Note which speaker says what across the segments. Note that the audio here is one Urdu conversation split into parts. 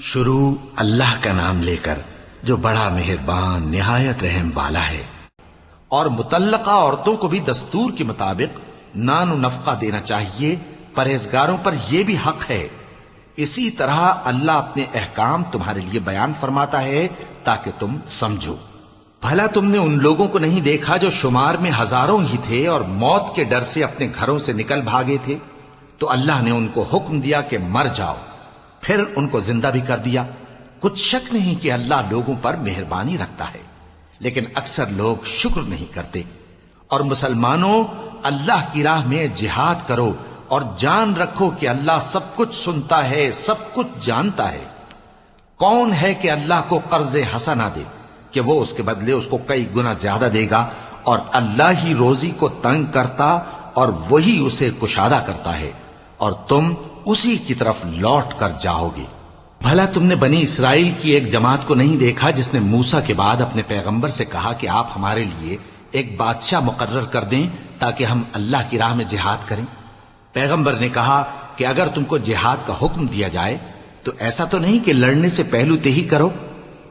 Speaker 1: شروع اللہ کا نام لے کر جو بڑا مہربان نہایت رحم والا ہے۔ اور مطلقہ عورتوں کو بھی دستور کے مطابق نان و نفقہ دینا چاہیے، پرہیزگاروں پر یہ بھی حق ہے۔ اسی طرح اللہ اپنے احکام تمہارے لیے بیان فرماتا ہے تاکہ تم سمجھو۔ بھلا تم نے ان لوگوں کو نہیں دیکھا جو شمار میں ہزاروں ہی تھے اور موت کے ڈر سے اپنے گھروں سے نکل بھاگے تھے؟ تو اللہ نے ان کو حکم دیا کہ مر جاؤ، پھر ان کو زندہ بھی کر دیا۔ کچھ شک نہیں کہ اللہ لوگوں پر مہربانی رکھتا ہے، لیکن اکثر لوگ شکر نہیں کرتے۔ اور مسلمانوں، اللہ کی راہ میں جہاد کرو اور جان رکھو کہ اللہ سب کچھ سنتا ہے، سب کچھ جانتا ہے۔ کون ہے کہ اللہ کو قرض حسنہ دے کہ وہ اس کے بدلے اس کو کئی گنا زیادہ دے گا؟ اور اللہ ہی روزی کو تنگ کرتا اور وہی اسے کشادہ کرتا ہے، اور تم اسی کی طرف لوٹ کر جاؤ گے۔ بھلا تم نے بنی اسرائیل کی ایک جماعت کو نہیں دیکھا جس نے موسیٰ کے بعد اپنے پیغمبر سے کہا کہ آپ ہمارے لیے ایک بادشاہ مقرر کر دیں تاکہ ہم اللہ کی راہ میں جہاد کریں؟ پیغمبر نے کہا کہ اگر تم کو جہاد کا حکم دیا جائے تو ایسا تو نہیں کہ لڑنے سے پہلو تہی کرو۔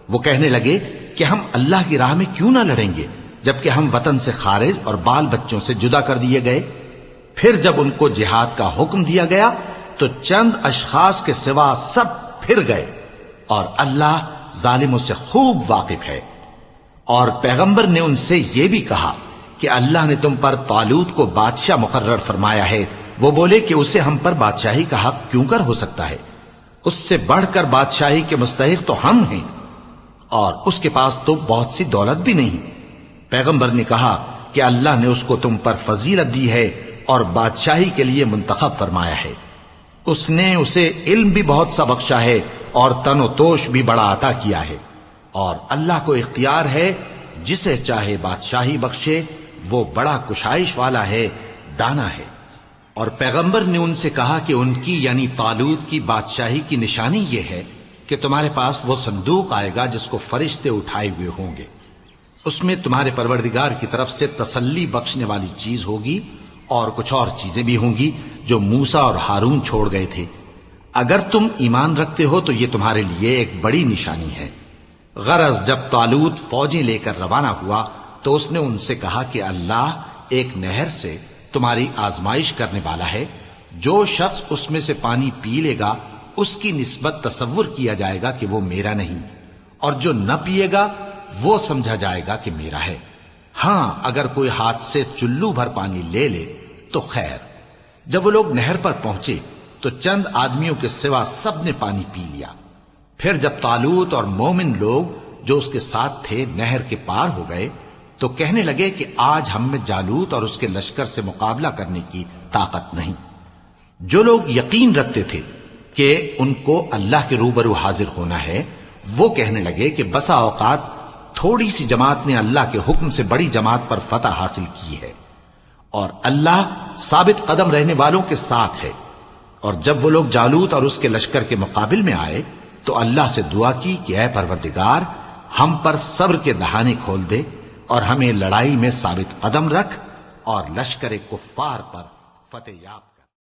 Speaker 1: وہ کہنے لگے کہ ہم اللہ کی راہ میں کیوں نہ لڑیں گے جبکہ ہم وطن سے خارج اور بال بچوں سے جدا کر دیے گئے۔ پھر جب ان کو جہاد کا حکم دیا گیا تو چند اشخاص کے سوا سب پھر گئے، اور اللہ ظالموں سے خوب واقف ہے۔ اور پیغمبر نے ان سے یہ بھی کہا کہ اللہ نے تم پر طالوت کو بادشاہ مقرر فرمایا ہے۔ وہ بولے کہ اسے ہم پر بادشاہی کا حق کیوں کر ہو سکتا ہے؟ اس سے بڑھ کر بادشاہی کے مستحق تو ہم ہیں، اور اس کے پاس تو بہت سی دولت بھی نہیں۔ پیغمبر نے کہا کہ اللہ نے اس کو تم پر فضیلت دی ہے اور بادشاہی کے لیے منتخب فرمایا ہے۔ اس نے اسے علم بھی بہت سا بخشا ہے اور تن و توش بھی بڑا عطا کیا ہے، اور اللہ کو اختیار ہے جسے چاہے بادشاہی بخشے، وہ بڑا کشائش والا ہے، دانا ہے۔ اور پیغمبر نے ان سے کہا کہ ان کی یعنی طالوت کی بادشاہی کی نشانی یہ ہے کہ تمہارے پاس وہ صندوق آئے گا جس کو فرشتے اٹھائے ہوئے ہوں گے۔ اس میں تمہارے پروردگار کی طرف سے تسلی بخشنے والی چیز ہوگی، اور کچھ اور چیزیں بھی ہوں گی جو موسیٰ اور ہارون چھوڑ گئے تھے۔ اگر تم ایمان رکھتے ہو تو یہ تمہارے لیے ایک بڑی نشانی ہے۔ غرض جب طالوت فوجیں لے کر روانہ ہوا تو اس نے ان سے کہا کہ اللہ ایک نہر سے تمہاری آزمائش کرنے والا ہے، جو شخص اس میں سے پانی پی لے گا اس کی نسبت تصور کیا جائے گا کہ وہ میرا نہیں، اور جو نہ پیے گا وہ سمجھا جائے گا کہ میرا ہے۔ ہاں اگر کوئی ہاتھ سے چلو بھر پانی لے لے تو خیر۔ جب وہ لوگ نہر پر پہنچے تو چند آدمیوں کے سوا سب نے پانی پی لیا۔ پھر جب طالوت اور مومن لوگ جو اس کے ساتھ تھے نہر کے پار ہو گئے تو کہنے لگے کہ آج ہم میں جالوت اور اس کے لشکر سے مقابلہ کرنے کی طاقت نہیں۔ جو لوگ یقین رکھتے تھے کہ ان کو اللہ کے روبرو حاضر ہونا ہے، وہ کہنے لگے کہ بسا اوقات تھوڑی سی جماعت نے اللہ کے حکم سے بڑی جماعت پر فتح حاصل کی ہے، اور اللہ ثابت قدم رہنے والوں کے ساتھ ہے۔ اور جب وہ لوگ جالوت اور اس کے لشکر کے مقابل میں آئے تو اللہ سے دعا کی کہ اے پروردگار، ہم پر صبر کے دہانے کھول دے اور ہمیں لڑائی میں ثابت قدم رکھ اور لشکر کفار پر فتح یاب